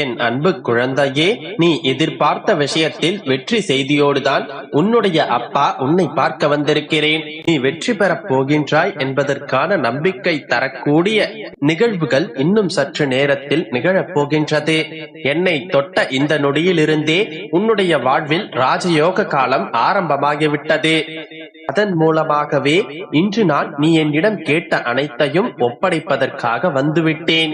என் அன்பு குழந்தையே, நீ எதிர்பார்த்த விஷயத்தில் வெற்றி செய்தியோடுதான் உன்னுடைய அப்பா உன்னை பார்க்க வந்திருக்கிறேன். நீ வெற்றி பெறப் போகின்றாய் என்பதற்கான நம்பிக்கை தரக்கூடிய நிகழ்வுகள் இன்னும் சற்று நேரத்தில் நிகழப் போகின்றது. என்னை தொட்ட இந்த நொடியிலிருந்தே உன்னுடைய வாழ்வில் ராஜயோக காலம் ஆரம்பமாகிவிட்டது. அதன் மூலமாகவே இன்று நான் நீ என்னிடம் கேட்ட அனைத்தையும் ஒப்படைப்பதற்காக வந்துவிட்டேன்.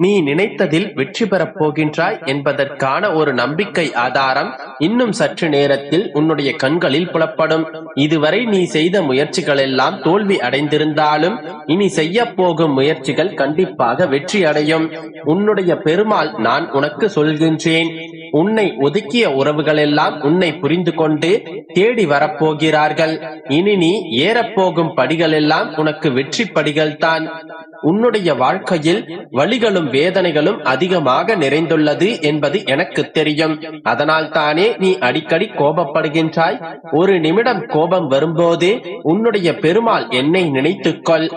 நீ நினைத்ததில் வெற்றி பெறப் போகின்றாய் என்பதற்கான ஒரு நம்பிக்கை ஆதாரம் இன்னும் சற்று நேரத்தில் உன்னுடைய கண்களில் புலப்படும். இதுவரை நீ செய்த முயற்சிகள் எல்லாம் தோல்வி அடைந்திருந்தாலும் இனி செய்ய போகும் முயற்சிகள் கண்டிப்பாக வெற்றி அடையும். உன்னுடைய பெருமாள் நான் உனக்கு சொல்கின்றேன், உன்னை ஒதுக்கிய உறவுகள் எல்லாம் உன்னை புரிந்து கொண்டு தேடி வரப்போகிறார்கள். இனி நீ ஏறப்போகும் படிகள் எல்லாம் உனக்கு வெற்றி படிகள் தான். உன்னுடைய வாழ்க்கையில் வலிகளும் வேதனைகளும் அதிகமாக நிறைந்துள்ளது என்பது எனக்கு தெரியும். அதனால் தானே நீ அடிக்கடி கோபப்படுகின்றாய். ஒரு நிமிடம் கோபம் வரும்போது உன்னுடைய பெருமாள் என்னை நினைத்துக்கொள்.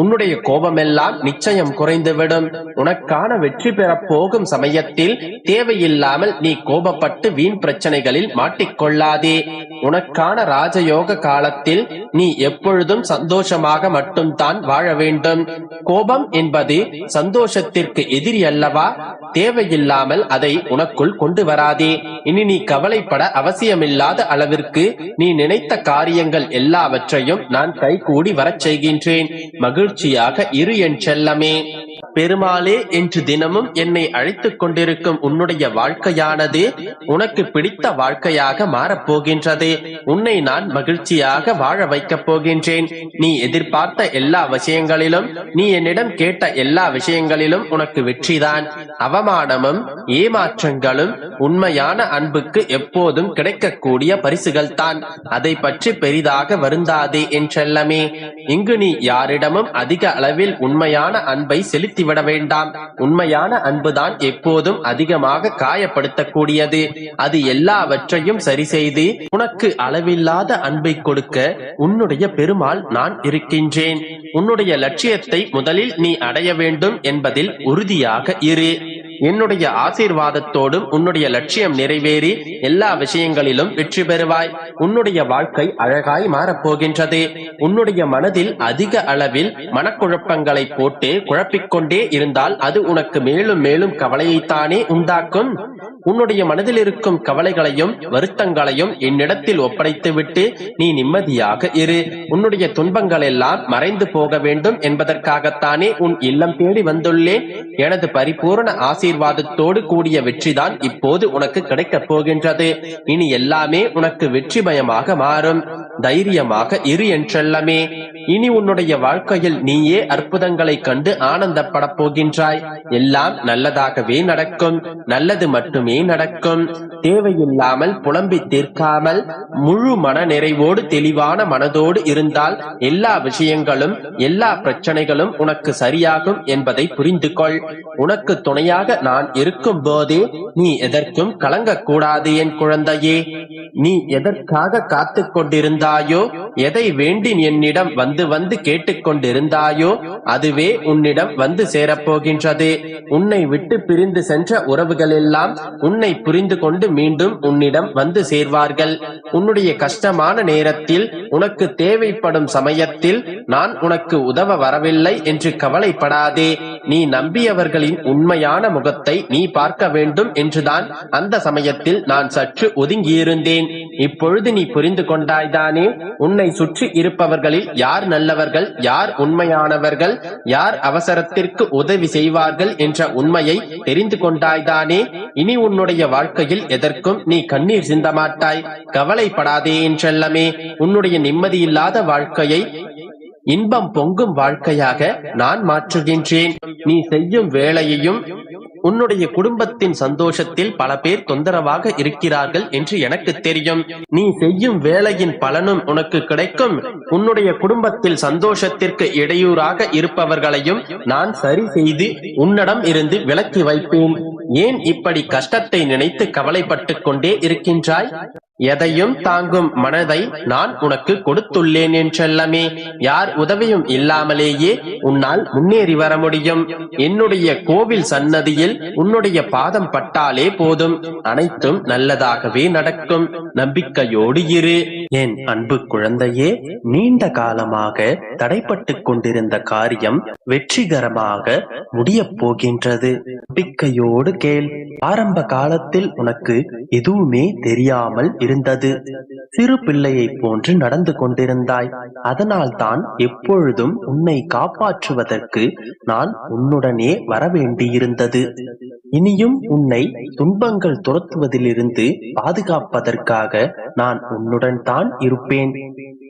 உன்னுடைய கோபமெல்லாம் நிச்சயம் குறைந்துவிடும். உனக்கான வெற்றி பெறப் போகும் சமயத்தில் தேவையில்லாமல் நீ கோபப்பட்டு வீண் பிரச்சனைகளில் மாட்டிக்கொள்ளாதே. உனக்கான ராஜயோக காலத்தில் நீ எப்பொழுதும் சந்தோஷமாக மட்டும்தான் வாழ வேண்டும். கோபம் என்பது சந்தோஷத்திற்கு எதிரி அல்லவா? தேவையில்லாமல் அதை உனக்குள் கொண்டு வராதே. இனி நீ கவலைப்பட அவசியமில்லாத அளவிற்கு நீ நினைத்த காரியங்கள் எல்லாவற்றையும் நான் கைகூடி வரச் செய்கின்றேன். மகிழ்ச்சியாக இரு என் செல்லமே. பெருமாளே என்று தினமும் என்னை அழைத்துக் கொண்டிருக்கும் உன்னுடைய வாழ்க்கையானது உனக்கு பிடித்த வாழ்க்கையாக மாறப்போகின்றது. உன்னை நான் மகிழ்ச்சியாக வாழ வைக்கப் போகின்றேன். நீ எதிர்பார்த்த எல்லா விஷயங்களிலும், நீ என்னிடம் கேட்ட எல்லா விஷயங்களிலும் உனக்கு வெற்றிதான். அவமானமும் ஏமாற்றங்களும் உண்மையான அன்புக்கு எப்போதும் கிடைக்கக்கூடிய பரிசுகள் தான். அதை பற்றி பெரிதாக வருந்தாதே என் செல்லமே. இங்கு நீ யாரிடமும் அதிக அளவில் உண்மையான அன்பை செலுத்திவிட வேண்டாம். உண்மையான அன்புதான் எப்போதும் அதிகமாக காயப்படுத்தக்கூடியது. அது எல்லாவற்றையும் சரி செய்து உனக்கு அளவில்லாத அன்பை கொடுக்க உன்னுடைய பெருமாள் நான் இருக்கின்றேன். உன்னுடைய லட்சியத்தை முதலில் நீ அடைய வேண்டும் என்பதில் உறுதியாக இரு. என்னுடைய ஆசீர்வாதத்தோடும் உன்னுடைய லட்சியம் நிறைவேறி எல்லா விஷயங்களிலும் வெற்றி பெறுவாய். உன்னுடைய வாழ்க்கை அழகாய் மாறப்போகின்றது. உன்னுடைய மனதில் அதிக அளவில் மனக்குழப்பங்களை போட்டு குழப்பிக்கொண்டே இருந்தால் அது உனக்கு மேலும் மேலும் கவலையைத்தானே உண்டாக்கும். உன்னுடைய மனதில் இருக்கும் கவலைகளையும் வருத்தங்களையும் என்னிடத்தில் ஒப்படைத்துவிட்டு நீ நிம்மதியாக இரு. உன்னுடைய துன்பங்கள் எல்லாம் மறைந்து போக வேண்டும் என்பதற்காகத்தானே உன் இல்லம் தேடி வந்துள்ளேன். எனது பரிபூர்ண ஆசீர்வாதத்தோடு கூடிய வெற்றிதான் இப்போது உனக்கு கிடைக்கப் போகின்றது. இனி எல்லாமே உனக்கு வெற்றிமயமாக மாறும். தைரியமாக இரு என் செல்லமே. இனி உன்னுடைய வாழ்க்கையில் நீயே அற்புதங்களை கண்டு ஆனந்தப்பட போகின்றாய். எல்லாம் நல்லதாகவே நடக்கும். நல்லது மட்டுமே நடக்கும். தேவையில்லாமல் புலம்பி தீர்க்காமல் முழு மன நிறைவோடு தெளிவான மனதோடு இருந்தால் எல்லா விஷயங்களும் எல்லா பிரச்சனைகளும் உனக்கு சரியாகும் என்பதை புரிந்து கொள். உனக்கு துணையாக நான் இருக்கும் போது நீ எதற்கும் கலங்கக்கூடாது என் குழந்தையே. நீ எதற்காக காத்து கொண்டிருந்தாயோ, எதை வேண்டி என்னிடம் வந்து வந்து கேட்டுக்கொண்டிருந்தாயோ அதுவே உன்னிடம் வந்து சேரப்போகின்றது. உன்னை விட்டு பிரிந்து சென்ற உறவுகள் எல்லாம் உன்னை புரிந்து கொண்டு மீண்டும் உன்னிடம் வந்து சேர்வார்கள். உன்னுடைய கஷ்டமான நேரத்தில், உனக்கு தேவைப்படும் சமயத்தில் நான் உனக்கு உதவ வரவில்லை என்று கவலைப்படாதே. நீ நம்பியவர்களின் உண்மையான முகத்தை நீ பார்க்க வேண்டும் என்றுதான் அந்த சமயத்தில் நான் சற்று ஒதுங்கியிருந்தேன். இப்பொழுது நீ புரிந்து கொண்டாய்தானே? உன்னை சுற்றி இருப்பவர்களில் யார் நல்லவர்கள், யார் உண்மையானவர்கள், யார் அவசரத்திற்கு உதவி செய்வார்கள் என்ற உண்மையை தெரிந்து கொண்டாய்தானே? இனி உன்னுடைய வாழ்க்கையில் எதற்கும் நீ கண்ணீர் சிந்த மாட்டாய். கவலைப்படாதே என் செல்லமே. உன்னுடைய நிம்மதியில்லாத வாழ்க்கையை இன்பம் பொங்கும் வாழ்க்கையாக நான் மாற்றுகின்றேன். நீ செய்யும் வேலையையும் உன்னுடைய குடும்பத்தின் சந்தோஷத்தில் பல பேர் தொந்தரவாக இருக்கிறார்கள் என்று எனக்கு தெரியும். நீ செய்யும் வேலையின் பலனும் உனக்கு கிடைக்கும். உன்னுடைய குடும்பத்தில் சந்தோஷத்திற்கு இடையூறாக இருப்பவர்களையும் நான் சரி செய்து உன்னிடம் இருந்து விலக்கி வைப்பேன். ஏன் இப்படி கஷ்டத்தை நினைத்து கவலைப்பட்டு கொண்டே இருக்கின்றாய்? எதையும் தாங்கும் மனதை நான் உனக்கு கொடுத்துள்ளேன் என் செல்லமே. யார் உதவியும் இல்லாமலேயே உன்னால் முன்னேறி வர முடியும். என்னுடைய கோவில் சன்னதியில் உன்னுடைய பாதம் பட்டாலே போதும், அனைத்தும் நல்லதாகவே நடக்கும். நம்பிக்கையோடு இரு. என் அன்பு குழந்தையே, நீண்ட காலமாக தடைப்பட்டு கொண்டிருந்த காரியம் வெற்றிகரமாக முடியப் போகின்றது. நம்பிக்கையோடு கேள். ஆரம்ப காலத்தில் உனக்கு எதுவுமே தெரியாமல் இருந்தது. சிறு பிள்ளையை போன்று நடந்து கொண்டிருந்தாய். அதனால் தான் எப்பொழுதும் உன்னை காப்பாற்றுவதற்கு நான் உன்னுடனே வரவேண்டியிருந்தது. இனியும் உன்னை துன்பங்கள் துரத்துவதிலிருந்து பாதுகாப்பதற்காக நான் உன்னுடன் தான் இருப்பேன்.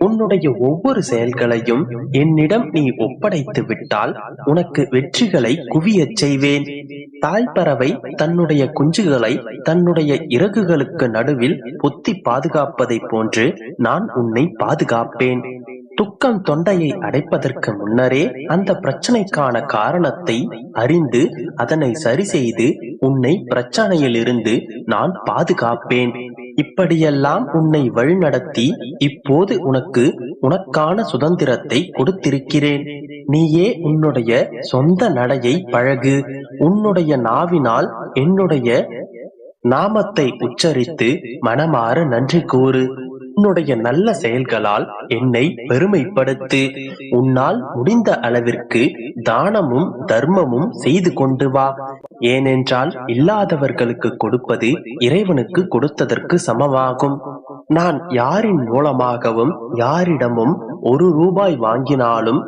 உன்னுடைய ஒவ்வொரு செயல்களையும் என்னிடம் நீ ஒப்படைத்து விட்டால் உனக்கு வெற்றிகளை குவியச் செய்வேன். தாய்ப்பறவை தன்னுடைய குஞ்சுகளை தன்னுடைய இறகுகளுக்கு நடுவில் பொத்தி பாதுகாப்பதை போன்று நான் உன்னை பாதுகாப்பேன். துக்கம் தொண்டையை அடைப்பதற்கு முன்னரே அந்த பிரச்சனைக்கான காரணத்தை அறிந்து அதனை சரி செய்து உன்னை பிரச்சனையிலிருந்து நான் பாதுகாப்பேன். இப்படியெல்லாம் உன்னை வழிநடத்தி இப்போது உனக்கான சுதந்திரத்தை கொடுத்திருக்கிறேன். நீயே உன்னுடைய சொந்த நடையை பழகு. உன்னுடைய நாவினால் என்னுடைய நாமத்தை உச்சரித்து மனமாற நன்றி கூறு. உன்னுடைய நல்ல செயல்களால் என்னை பெருமைப்படுத்து. உன்னால் முடிந்த அளவிற்கு தானமும் தர்மமும் செய்து கொண்டு வா. ஏனென்றால் இல்லாதவர்களுக்கு கொடுப்பது இறைவனுக்கு கொடுத்ததற்கு சமமாகும். நான் யாரின் மூலமாகவும் யாரிடமும் 1 ரூபாய் வாங்கினாலும்,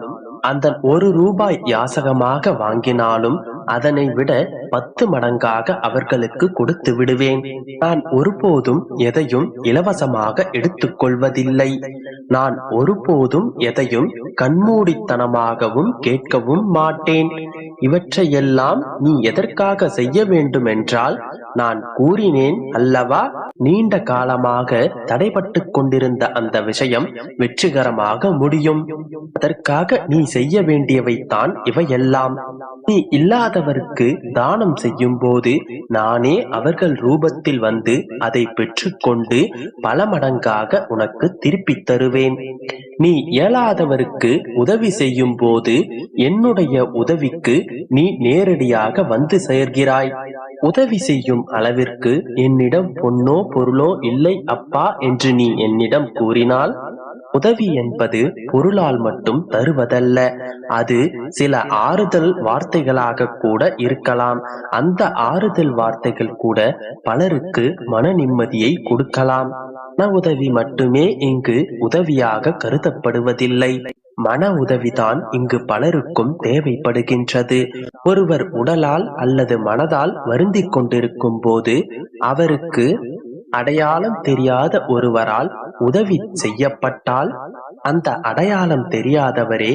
அந்த 1 ரூபாய் யாசகமாக வாங்கினாலும் அதனை விட 10 மடங்காக அவர்களுக்கு கொடுத்து விடுவேன். நான் ஒருபோதும் எதையும் இலவசமாக எடுத்துக் கொள்வதில்லை. நான் ஒருபோதும் எதையும் கண்மூடித்தனமாகவும் கேட்கவும் மாட்டேன். இவற்றையெல்லாம் நீ எதற்காக செய்ய வேண்டும் என்றால், நான் கூறினேன் அல்லவா, நீண்ட காலமாக தடைபட்டு கொண்டிருந்த அந்த விஷயம் வெற்றிகரமாக முடியும். அதற்காக நீ செய்ய வேண்டியவைத்தான் இவையெல்லாம். நீ இல்லாதவருக்கு தானம் செய்யும் போது நானே அவர்கள் ரூபத்தில் வந்து அதை பெற்றுக்கொண்டு பல மடங்காக உனக்கு திருப்பித் தருவேன். நீ இயலாதவருக்கு உதவி செய்யும் போது என்னுடைய உதவிக்கு நீ நேரடியாக வந்து சேர்கிறாய். உதவி செய்யும் அளவிற்கு என்னிடம் பொன்னோ பொருளோ இல்லை அப்பா என்று நீ என்னிடம் கூறினால், உதவி என்பது பொருளால் மட்டும் தருவதல்ல. அது சில ஆறுதல் வார்த்தைகளாக கூட இருக்கலாம். அந்த ஆறுதல் வார்த்தைகள் கூட பலருக்கு மன நிம்மதியை கொடுக்கலாம். மன உதவி மட்டுமே இங்கு உதவியாக கருதப்படுவதில்லை. மன உதவிதான் இங்கு பலருக்கும் தேவைப்படுகின்றது. ஒருவர் உடலால் அல்லது மனதால் வருந்திக் கொண்டிருக்கும் போது அவருக்கு அடையாளம் தெரியாத ஒருவரால் உதவி செய்யப்பட்டால் அந்த அடையாளம் தெரியாதவரே